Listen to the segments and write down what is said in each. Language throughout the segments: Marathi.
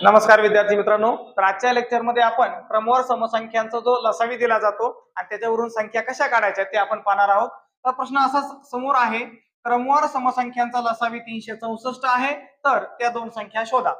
नमस्कार विद्यार्थी मित्रांनो, तर आजच्या लेक्चरमध्ये आपण क्रमवार समसंख्यांचा जो लसावी दिला जातो आणि त्याच्यावरून संख्या कशा काढायच्या ते आपण पाहणार आहोत. तर प्रश्न असा समोर आहे, क्रमवार समसंख्यांचा लसावी 364 आहे, तर त्या दोन संख्या शोधा.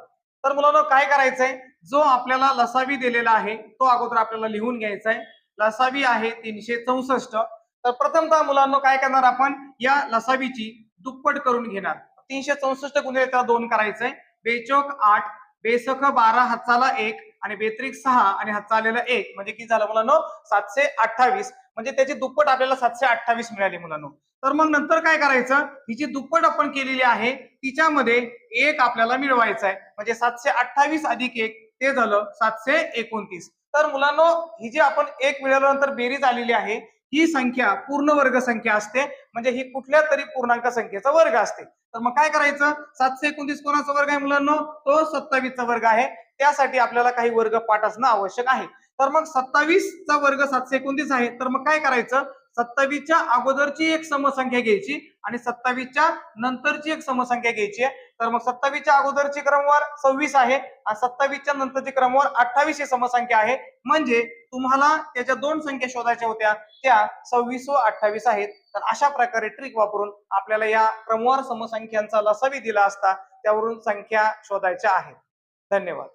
तर मुलांनो काय करायचंय, जो आपल्याला लसावी दिलेला आहे तो अगोदर आपल्याला लिहून घ्यायचा आहे. लसावी आहे 364. तर प्रथमतः मुलांनो काय करणार, आपण या लसावीची दुप्पट करून घेणार. 364 गुणिले त्याला 2 करायचंय. बेचोक 8, बेसख 12, हातचाला 1 आणि बेत्रिक 6 आणि हातचा आलेला 1 म्हणजे किती झालं मुलांनो, 728. म्हणजे त्याची दुप्पट आपल्याला 728 मिळाली मुलांनो. तर मग नंतर काय करायचं, हिची दुप्पट आपण केलेली आहे, तिच्यामध्ये 1 आपल्याला मिळवायचा आहे. म्हणजे 728 अधिक 1 ते झालं 729. तर मुलांनो ही जी आपण 1 मिळवल्यानंतर बेरीज आलेली आहे, ही संख्या पूर्ण वर्ग संख्या असते. म्हणजे ही कुठल्या तरी पूर्णांक संख्येचा वर्ग असते. तर मग काय करायचं, 729 कोणाचा वर्ग आहे मुलांनो, तो 27चा वर्ग आहे. त्यासाठी आपल्याला काही वर्ग पाठ असणं आवश्यक आहे. तर मग 27चा वर्ग 729 आहे. तर मग काय करायचं, 27च्या अगोदरची एक समसंख्या घ्यायची आणि 27च्या नंतरची एक समसंख्या घ्यायची आहे. तर मग 27च्या अगोदरची क्रमवार 26 आहे आणि 27च्या नंतरची क्रमवार 28 ही समसंख्या आहे. म्हणजे तुम्हाला त्याच्या दोन संख्या शोधायच्या होत्या, त्या 26 व 28 आहेत. तर अशा प्रकारे ट्रिक वापरून आपल्याला या क्रमवार समसंख्यांचा लसावी दिला असता त्यावरून संख्या शोधायच्या आहेत. धन्यवाद.